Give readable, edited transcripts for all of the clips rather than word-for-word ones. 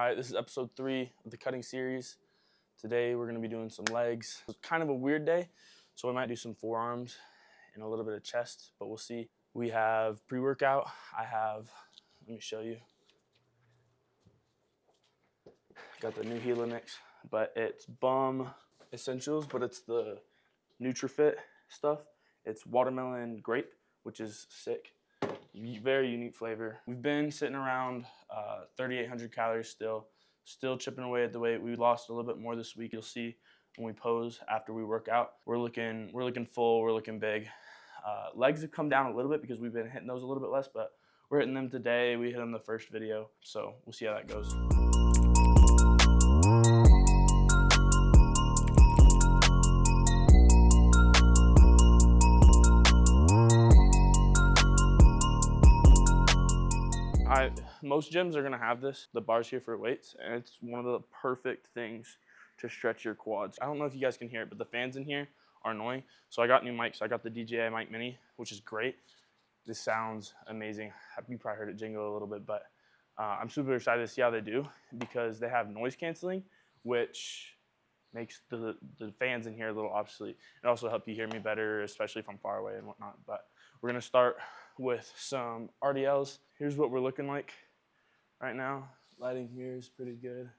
Alright, this is episode 3 of the cutting series. Today we're going to be doing some legs. It's kind of a weird day, so we might do some forearms and a little bit of chest, but we'll see. We have pre-workout. Let me show you. Got the new Gila mix, but it's Bum Essentials, but it's the NutriFit stuff. It's watermelon grape, which is sick. Very unique flavor. We've been sitting around 3,800 calories still chipping away at the weight. We lost a little bit more this week. You'll see when we pose after we work out. We're looking full, we're looking big. Legs have come down a little bit because we've been hitting those a little bit less, but we're hitting them today. We hit them the first video, so we'll see how that goes. Most gyms are gonna have this, the bars here for weights, and it's one of the perfect things to stretch your quads. I don't know if you guys can hear it, but the fans in here are annoying. So I got new mics. I got the DJI mic mini, which is great. This sounds amazing. You probably heard it jingle a little bit, but I'm super excited to see how they do because they have noise canceling, which makes the fans in here a little obsolete. It also helps you hear me better, especially if I'm far away and whatnot. But we're gonna start with some RDLs. Here's what we're looking like right now. Lighting here is pretty good.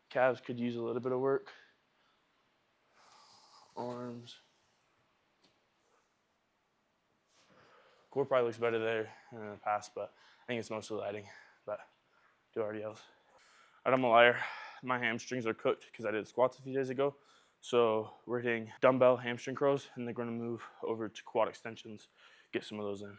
Calves could use a little bit of work. Arms. Core probably looks better there than in the past, but I think it's mostly lighting. But do RDLs. All right, I'm a liar. My hamstrings are cooked because I did squats a few days ago. So we're hitting dumbbell hamstring curls, and they're gonna move over to quad extensions, get some of those in.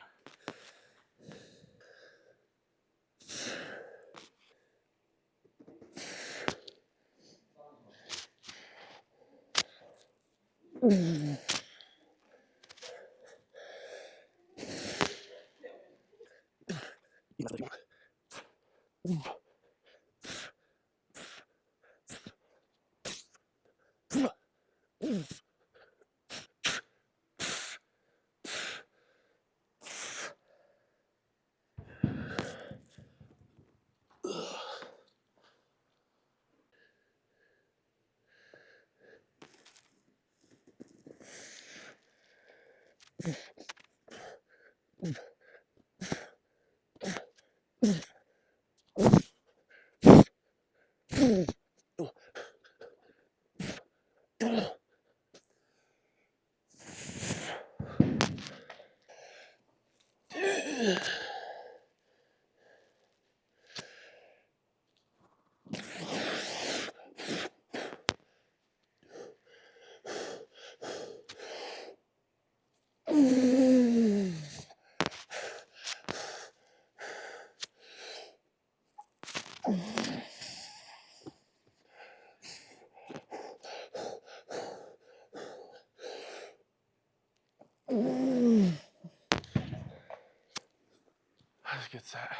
That's a good set.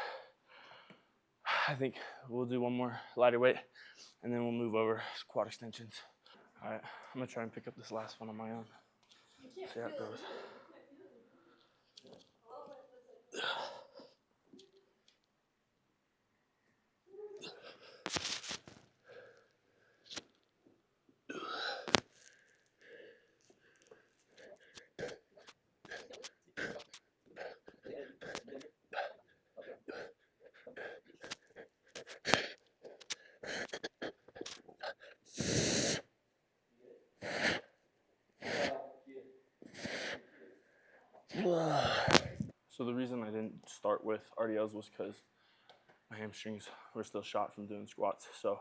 I think we'll do one more lighter weight, and then we'll move over to quad extensions. All right, I'm gonna try and pick up this last one on my own. See how it goes. So the reason I didn't start with RDLs was because my hamstrings were still shot from doing squats. So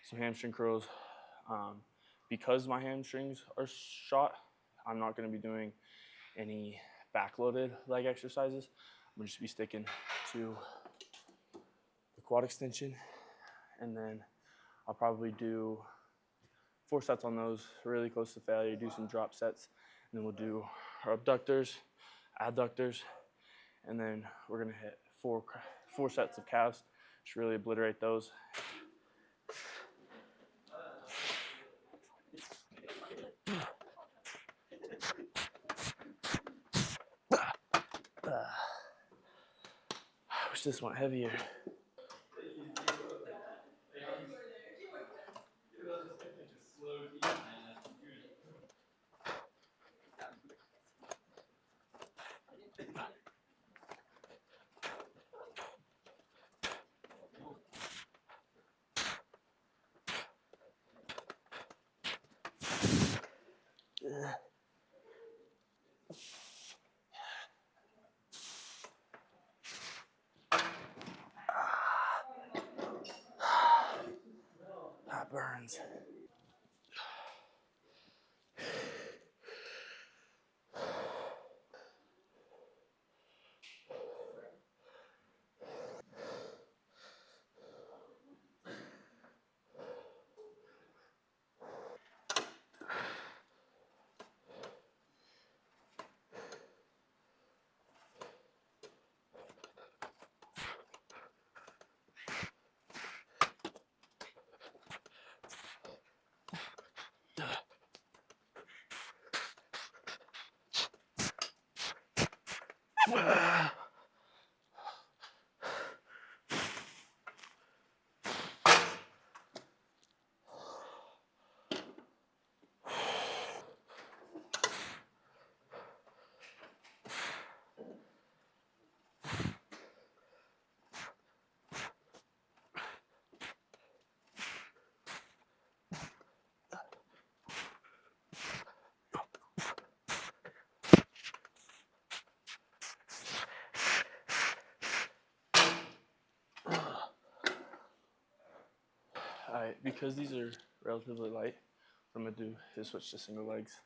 some hamstring curls. Because my hamstrings are shot, I'm not going to be doing any backloaded leg exercises. I'm going to just be sticking to the quad extension, and then I'll probably do 4 sets on those, really close to failure, do some drop sets, and then we'll do our abductors, adductors, and then we're gonna hit four sets of calves, just really obliterate those. I wish this went heavier. friends. Alright, because these are relatively light, what I'm gonna do is switch to single legs.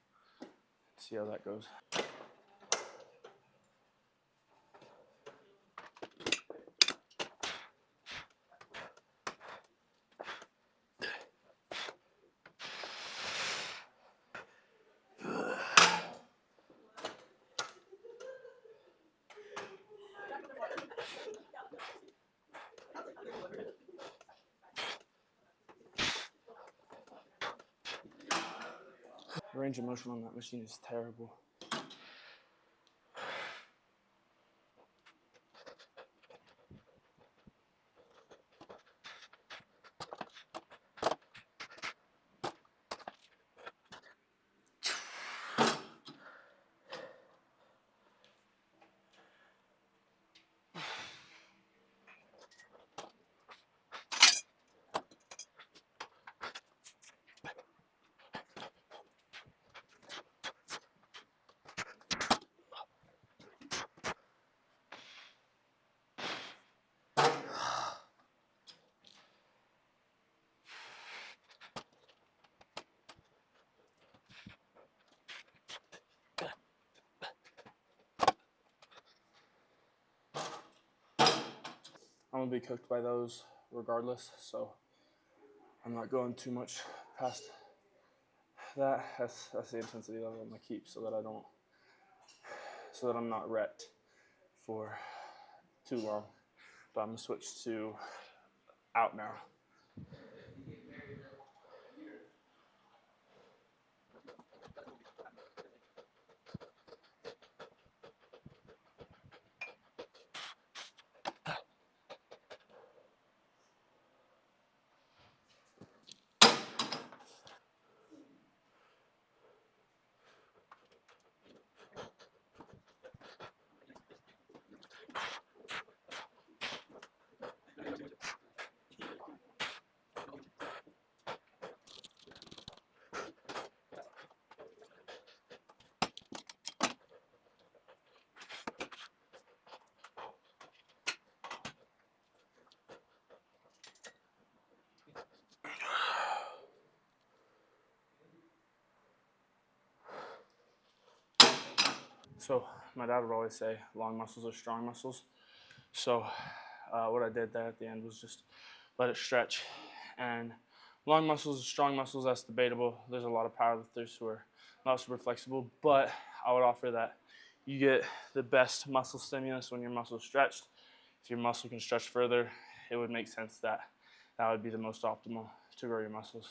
See how that goes. The range of motion on that machine is terrible. I'm gonna be cooked by those regardless, so I'm not going too much past that. That's the intensity level I'm gonna keep so that I'm not wrecked for too long. But I'm gonna switch to out now. So my dad would always say long muscles are strong muscles. So what I did there at the end was just let it stretch. And long muscles, strong muscles, that's debatable. There's a lot of powerlifters who are not super flexible, but I would offer that you get the best muscle stimulus when your muscle is stretched. If your muscle can stretch further, it would make sense that that would be the most optimal to grow your muscles.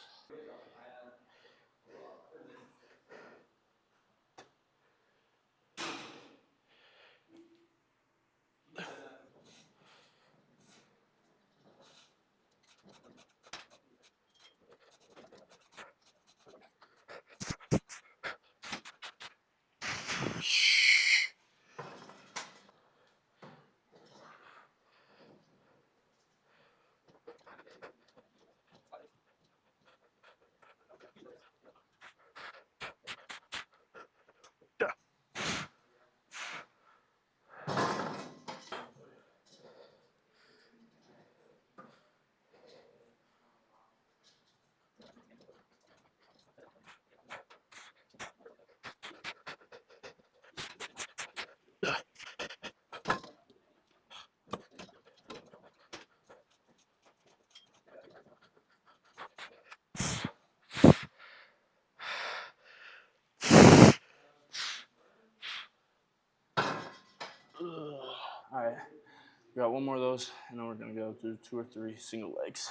We got one more of those, and then we're gonna go through 2 or 3 single legs,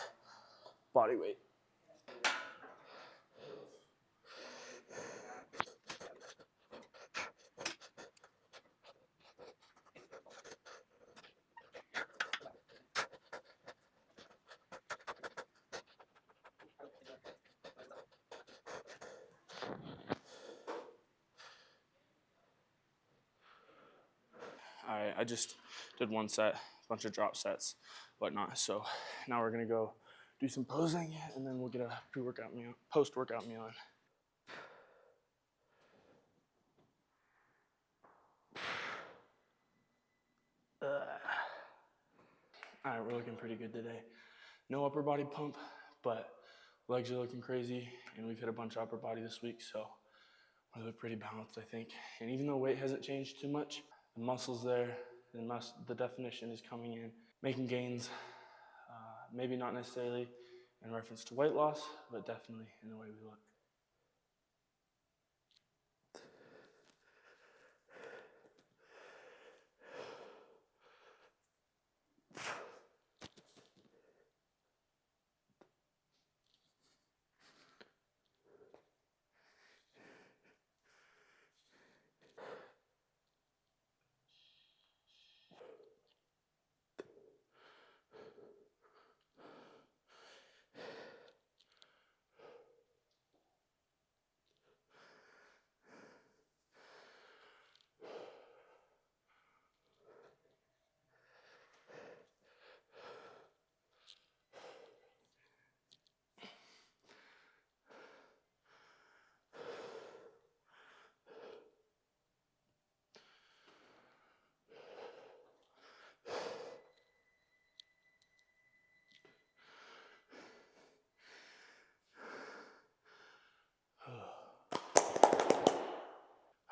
body weight. All right, I just did one set, a bunch of drop sets, whatnot. So now we're gonna go do some posing, and then we'll get a pre-workout meal, post-workout meal in. All right, we're looking pretty good today. No upper body pump, but legs are looking crazy, and we've hit a bunch of upper body this week, so we look pretty balanced, I think. And even though weight hasn't changed too much, the muscle's there, the definition is coming in, making gains, maybe not necessarily in reference to weight loss, but definitely in the way we look.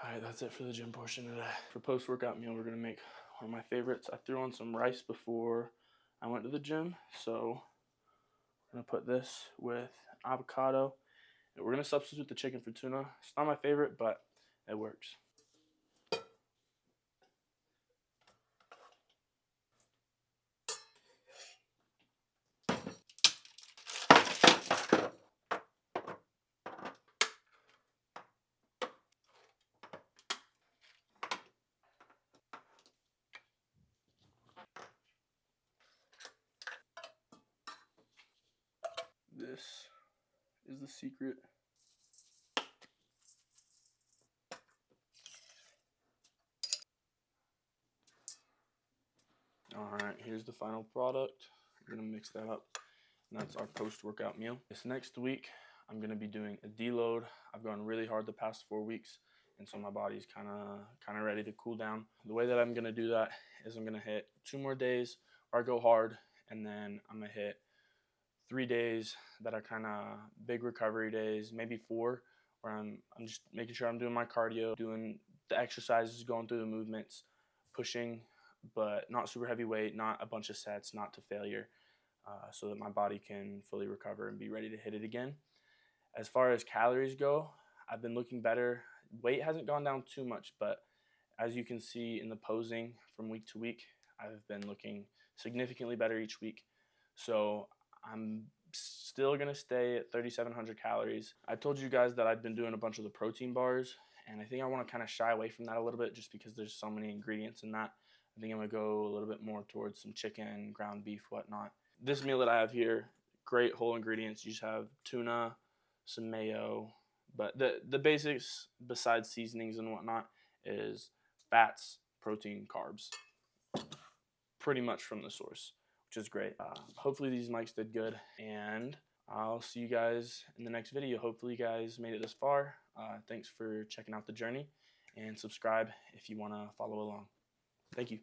All right, that's it for the gym portion today. For post-workout meal, we're gonna make one of my favorites. I threw on some rice before I went to the gym, so I'm gonna put this with avocado. And we're gonna substitute the chicken for tuna. It's not my favorite, but it works. This is the secret. All right, here's the final product. I'm gonna mix that up, and that's our post-workout meal. This next week, I'm gonna be doing a deload. I've gone really hard the past 4 weeks, and so my body's kind of ready to cool down. The way that I'm gonna do that is I'm gonna hit 2 more days where I go hard, and then I'm gonna hit 3 days that are kind of big recovery days, maybe 4, where I'm just making sure I'm doing my cardio, doing the exercises, going through the movements, pushing, but not super heavy weight, not a bunch of sets, not to failure, so that my body can fully recover and be ready to hit it again. As far as calories go, I've been looking better. Weight hasn't gone down too much, but as you can see in the posing from week to week, I've been looking significantly better each week. So I'm still gonna stay at 3,700 calories. I told you guys that I'd been doing a bunch of the protein bars, and I think I wanna kind of shy away from that a little bit just because there's so many ingredients in that. I think I'm gonna go a little bit more towards some chicken, ground beef, whatnot. This meal that I have here, great whole ingredients. You just have tuna, some mayo, but the basics besides seasonings and whatnot is fats, protein, carbs, pretty much from the source, which is great. Hopefully these mics did good, and I'll see you guys in the next video. Hopefully you guys made it this far. Thanks for checking out the journey, and subscribe if you want to follow along. Thank you.